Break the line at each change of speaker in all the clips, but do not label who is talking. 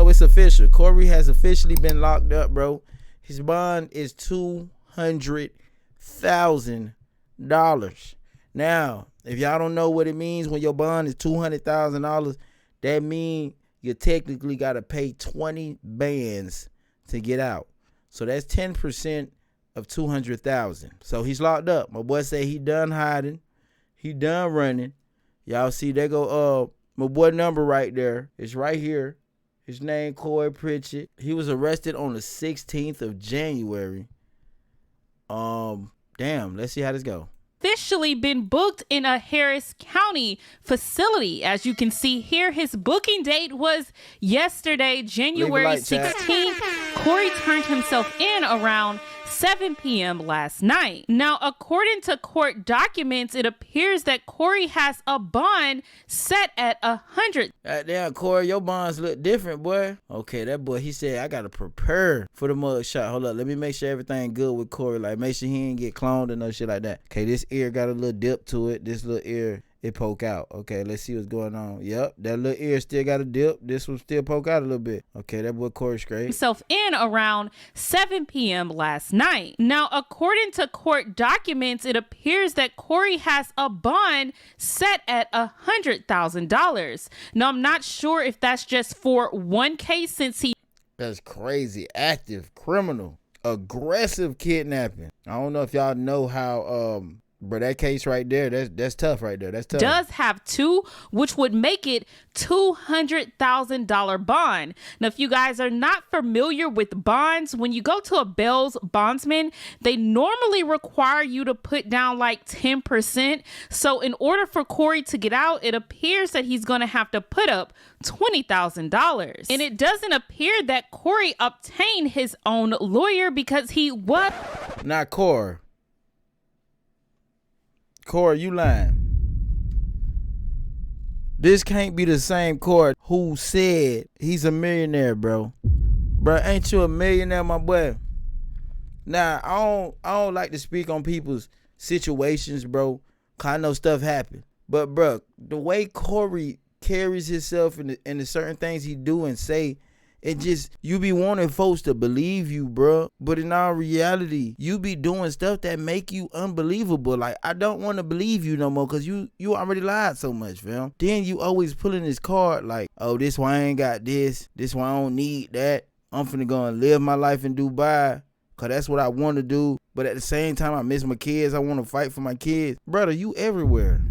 So it's official. Cory has officially been locked up, bro. His bond is $200,000. Now, if y'all don't know what it means when your bond is $200,000, that means you technically got to pay 20 bands to get out. So that's 10% of 200,000. So he's locked up. My boy say he done hiding. He done running. Y'all see, there go my boy number right there. It's right here. His name Cory Pritchett. He was arrested on the 16th of January. Damn, let's see how this go.
Officially been booked in a Harris County facility. As you can see here, his booking date was yesterday, January 16th. Cory turned himself in around 7 p.m. last night. Now, according to court documents, it appears that Cory has a bond set at $100,000.
Damn, Cory, your bonds look different, boy. Okay, that boy, he said, I gotta prepare for the mug shot. Hold up, let me make sure everything good with Cory. Like, make sure he ain't get cloned or no shit like that. Okay, this ear got a little dip to it. This little ear, it poke out. Okay, let's see what's going on. Yep, that little ear still got a dip. This one still poke out a little bit. Okay, that boy Cory straight.
Himself in around 7 p.m. last night. Now, according to court documents, it appears that Cory has a bond set at $100,000. Now, I'm not sure if that's just for one case since he...
That's crazy. Active, criminal, aggressive kidnapping. I don't know if y'all know how... But that case right there, that's tough right there. That's tough.
Does have two, which would make it $200,000 bond. Now, if you guys are not familiar with bonds, when you go to a bail's bondsman, they normally require you to put down like 10%. So in order for Cory to get out, it appears that he's going to have to put up $20,000. And it doesn't appear that Cory obtained his own lawyer because he was...
Not Cory. Cory, you lying. This can't be the same Cory who said he's a millionaire, bro. Bro, ain't you a millionaire, my boy? Nah, I don't like to speak on people's situations, bro, cause I know stuff happen. But, bro, the way Cory carries himself and the certain things he do and say, it just, you be wanting folks to believe you, bro. But in all reality, you be doing stuff that make you unbelievable. Like, I don't want to believe you no more because you already lied so much, fam. Then you always pulling this card like, oh, this why I ain't got this. This why I don't need that. I'm finna go and live my life in Dubai because that's what I want to do. But at the same time, I miss my kids. I want to fight for my kids. Brother, you everywhere.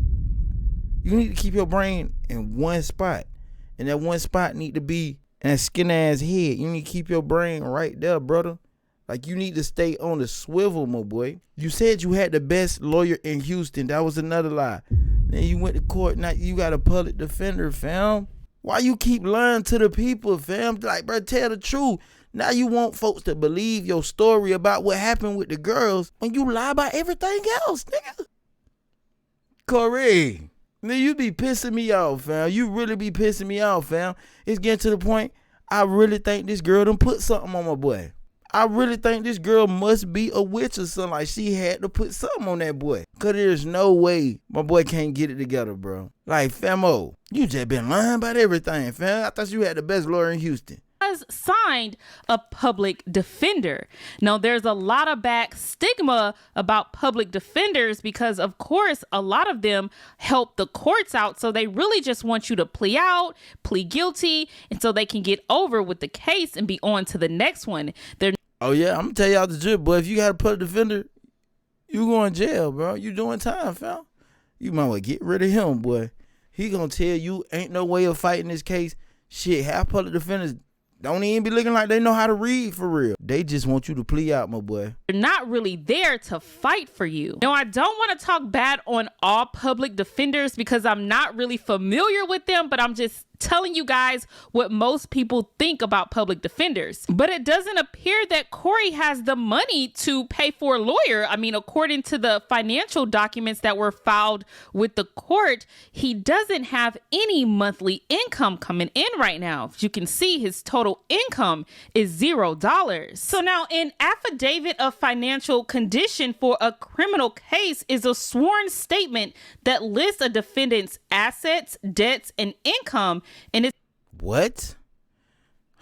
You need to keep your brain in one spot. And that one spot need to be and a skin ass head. You need to keep your brain right there, brother. Like, you need to stay on the swivel, my boy. You said you had the best lawyer in Houston. That was another lie. Then you went to court. Now you got a public defender, fam. Why you keep lying to the people, fam? Like, bro, tell the truth. Now you want folks to believe your story about what happened with the girls when you lie about everything else, nigga. Cory. Man, you be pissing me off, fam. You really be pissing me off, fam. It's getting to the point, I really think this girl done put something on my boy. I really think this girl must be a witch or something. Like, she had to put something on that boy. Because there's no way my boy can't get it together, bro. Like, famo, you just been lying about everything, fam. I thought you had the best lawyer in Houston.
Signed a public defender. Now, there's a lot of back stigma about public defenders because, of course, a lot of them help the courts out. So they really just want you to plead guilty, and so they can get over with the case and be on to the next one.
Oh, yeah, I'm going to tell y'all the truth, boy. If you got a public defender, you going to jail, bro. You doing time, fam. You might well get rid of him, boy. He going to tell you ain't no way of fighting this case. Shit, half public defenders don't even be looking like they know how to read for real. They just want you to plea out, my boy.
They're not really there to fight for you. Now, I don't want to talk bad on all public defenders because I'm not really familiar with them, but I'm just telling you guys what most people think about public defenders. But it doesn't appear that Cory has the money to pay for a lawyer. I mean, according to the financial documents that were filed with the court, he doesn't have any monthly income coming in right now. As you can see, his total income is $0. So now, an affidavit of financial condition for a criminal case is a sworn statement that lists a defendant's assets, debts, and income. And it's
what?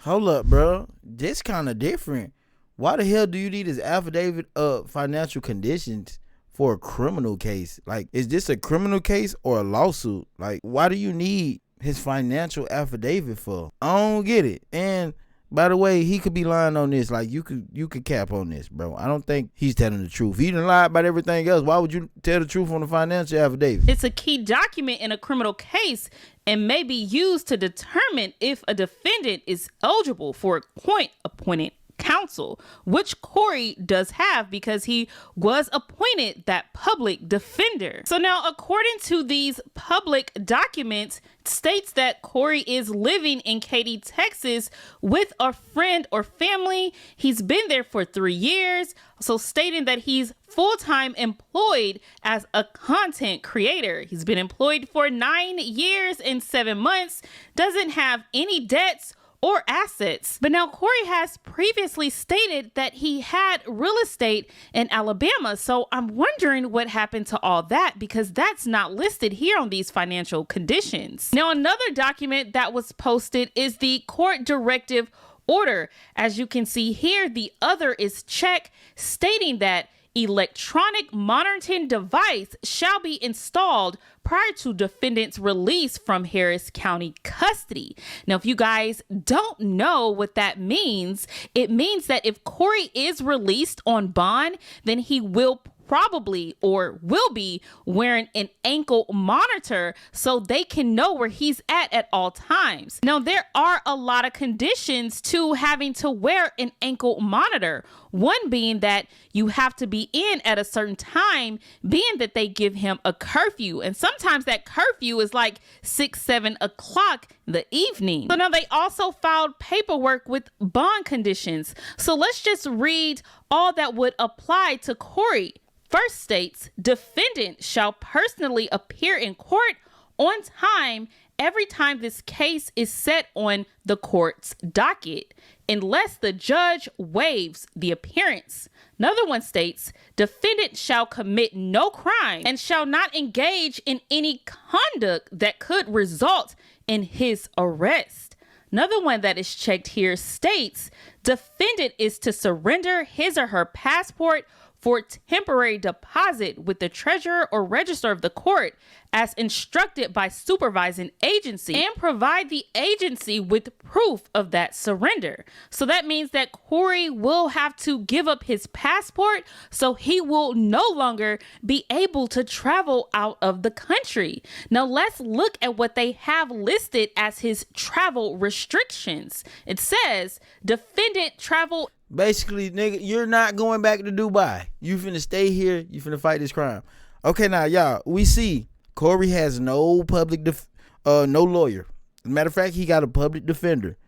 Hold up, bro. This kind of different. Why the hell do you need his affidavit of financial conditions for a criminal case? Like, is this a criminal case or a lawsuit? Like, why do you need his financial affidavit for? I don't get it. And by the way, he could be lying on this. Like, you could cap on this, bro. I don't think he's telling the truth. He didn't lie about everything else. Why would you tell the truth on the financial affidavit?
It's a key document in a criminal case and may be used to determine if a defendant is eligible for a court-appointed counsel, which Cory does have because he was appointed that public defender. So now, according to these public documents, states that Cory is living in Katy, Texas with a friend or family. He's been there for 3 years. So stating that he's full-time employed as a content creator. He's been employed for 9 years and 7 months, doesn't have any debts or assets. But now Cory has previously stated that he had real estate in Alabama. So I'm wondering what happened to all that, because that's not listed here on these financial conditions. Now, another document that was posted is the court directive order. As you can see here, the other is checked, stating that electronic monitoring device shall be installed prior to defendant's release from Harris County custody. Now, if you guys don't know what that means, it means that if Cory is released on bond, then he will probably or will be wearing an ankle monitor so they can know where he's at all times. Now, there are a lot of conditions to having to wear an ankle monitor. One being that you have to be in at a certain time, being that they give him a curfew. And sometimes that curfew is like 6, 7 o'clock in the evening. So now they also filed paperwork with bond conditions. So let's just read all that would apply to Cory. First states, defendant shall personally appear in court on time every time this case is set on the court's docket, unless the judge waives the appearance. Another one states, defendant shall commit no crime and shall not engage in any conduct that could result in his arrest. Another one that is checked here states, defendant is to surrender his or her passport for temporary deposit with the treasurer or register of the court as instructed by supervising agency, and provide the agency with proof of that surrender. So that means that Cory will have to give up his passport, so he will no longer be able to travel out of the country. Now let's look at what they have listed as his travel restrictions. It says defendant travel.
Basically, nigga, you're not going back to Dubai. You finna stay here. You finna fight this crime. Okay, now, y'all, we see Cory has no no lawyer. As a matter of fact, he got a public defender.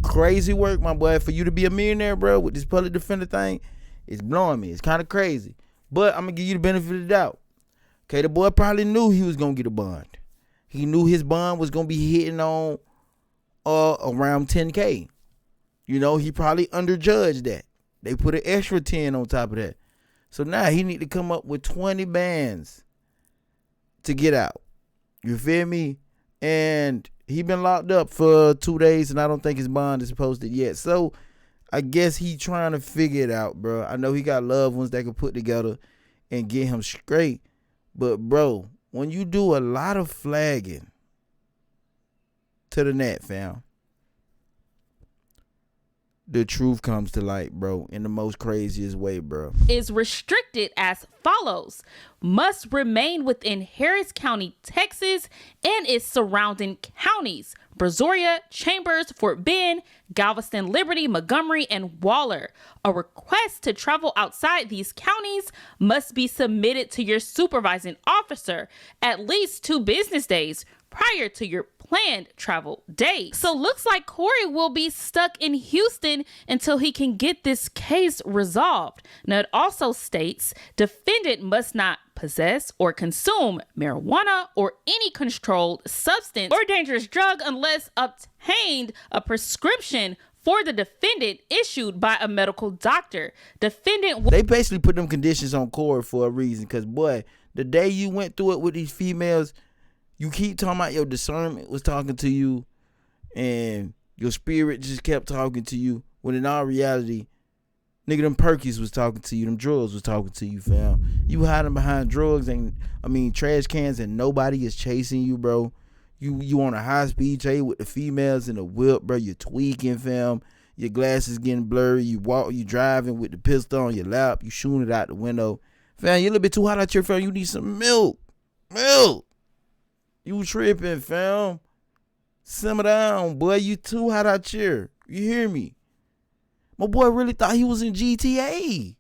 Crazy work, my boy. For you to be a millionaire, bro, with this public defender thing, it's blowing me. It's kind of crazy. But I'm going to give you the benefit of the doubt. Okay, the boy probably knew he was going to get a bond. He knew his bond was going to be hitting on around 10K. You know, he probably underjudged that. They put an extra 10 on top of that. So now he need to come up with 20 bands to get out. You feel me? And he been locked up for 2 days, and I don't think his bond is posted yet. So I guess he trying to figure it out, bro. I know he got loved ones that can put together and get him straight. But, bro, when you do a lot of flagging to the net, fam, the truth comes to light, bro, in the most craziest way, bro.
Is restricted as follows. Must remain within Harris County, Texas, and its surrounding counties: Brazoria, Chambers, Fort Bend, Galveston, Liberty, Montgomery, and Waller. A request to travel outside these counties must be submitted to your supervising officer at least 2 business days prior to your planned travel date. So looks like Cory will be stuck in Houston until he can get this case resolved. Now, it also states defendant must not possess or consume marijuana or any controlled substance or dangerous drug unless obtained a prescription for the defendant issued by a medical doctor.
They basically put them conditions on Cory for a reason, because, boy, the day you went through it with these females, you keep talking about your discernment was talking to you, and Your spirit just kept talking to you, when in all reality, nigga, them Perkies was talking to you. Them drugs was talking to you, fam. You hiding behind drugs and, trash cans, and nobody is chasing you, bro. You on a high-speed chase with the females in the whip, bro. You tweaking, fam. Your glasses getting blurry. You driving with the pistol on your lap. You shooting it out the window. Fam, you a little bit too hot out here, fam. You need some milk. Milk. You tripping, fam. Simmer down, boy. You too hot out here. You hear me? My boy really thought he was in GTA.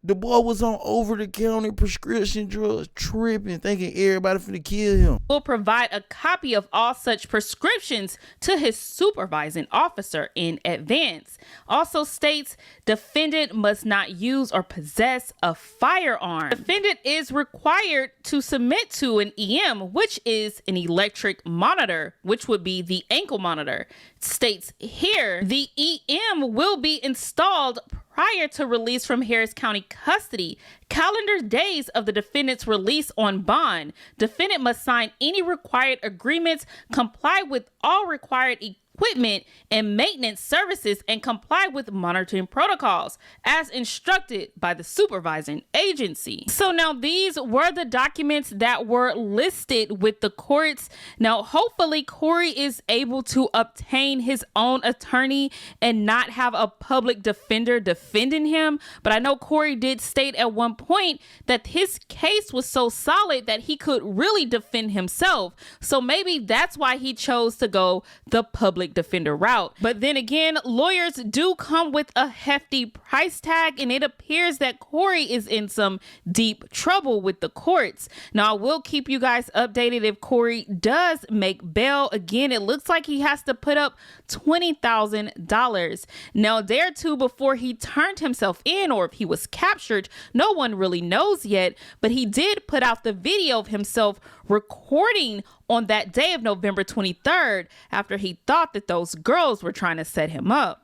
The boy was on over-the-counter prescription drugs, tripping, thinking everybody finna kill him.
Will provide a copy of all such prescriptions to his supervising officer in advance. Also states defendant must not use or possess a firearm. Defendant is required to submit to an EM, which is an electric monitor, which would be the ankle monitor. States here the EM will be installed prior to release from Harris County custody, calendar days of the defendant's release on bond. Defendant must sign any required agreements, comply with all required equipment and maintenance services, and comply with monitoring protocols as instructed by the supervising agency. So now these were the documents that were listed with the courts. Now hopefully Cory is able to obtain his own attorney and not have a public defender defending him. But I know Cory did state at one point that his case was so solid that he could really defend himself. So maybe that's why he chose to go the public defender route. But then again, lawyers do come with a hefty price tag, and it appears that Cory is in some deep trouble with the courts. Now I will keep you guys updated if Cory does make bail. Again, it looks like he has to put up $20,000. Now a day or two before he turned himself in, or if he was captured, no one really knows yet, but he did put out the video of himself recording on that day of November 23rd after he thought that those girls were trying to set him up.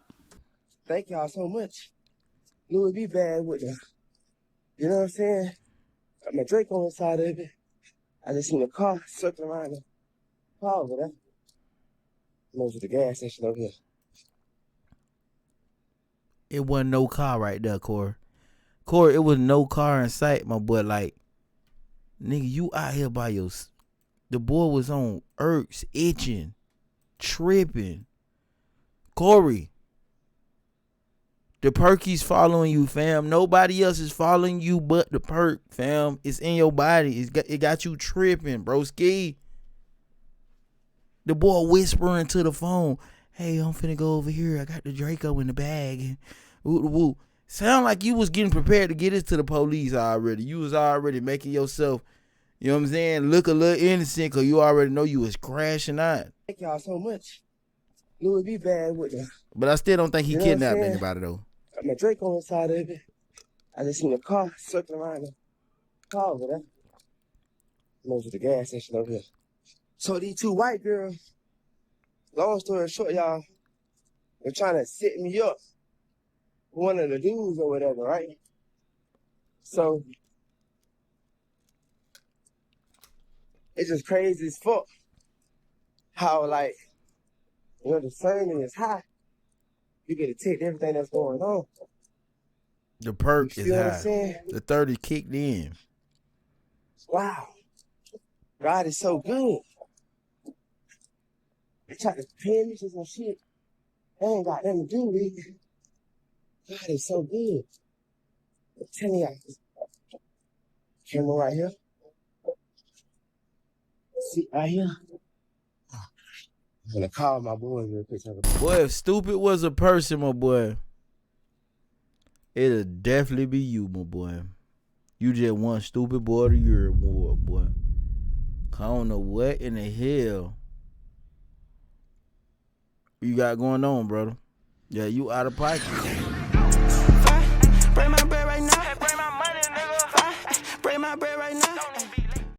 Thank y'all so much. Knew it'd be bad with the, you know what I'm saying? Got my Drake on the side of it. I just seen a car circling around the car over there. Knows with the gas station over here.
It wasn't no car right there, Cory. Cory, it was no car in sight, my boy. Like, nigga, you out here by your... The boy was on irks, itching, tripping. Cory, the Perky's following you, fam. Nobody else is following you but the perk, fam. It's in your body. It got you tripping, broski. The boy whispering to the phone, hey, I'm finna go over here. I got the Draco in the bag. Woo, woo. Sound like you was getting prepared to get it to the police already. You was already making yourself, you know what I'm saying, look a little innocent because you already know you was crashing out.
Thank y'all so much. Knew it'd be bad with the...
But I still don't think he kidnapped anybody, though.
Got my Drake on the side of it. I just seen a car circling around the car over there. Knows with the gas station over here. So these two white girls, long story short, y'all, they're trying to set me up with one of the dudes or whatever, right? So it's just crazy as fuck how, like, you know, the discernment is high. You get to take everything that's going on.
The perk is high.
Saying?
The 30 kicked in.
Wow. God is so good. They try to pin me to some shit. They ain't got nothing to do with it. God is so good. I'm telling y'all. Camera right here. See, right here. I'm gonna call my boy real quick.
Boy, if stupid was a person, my boy, it'll definitely be you, my boy. You just won Stupid Boy of the Year award, boy. I don't know what in the hell you got going on, brother. Yeah, you out of pocket.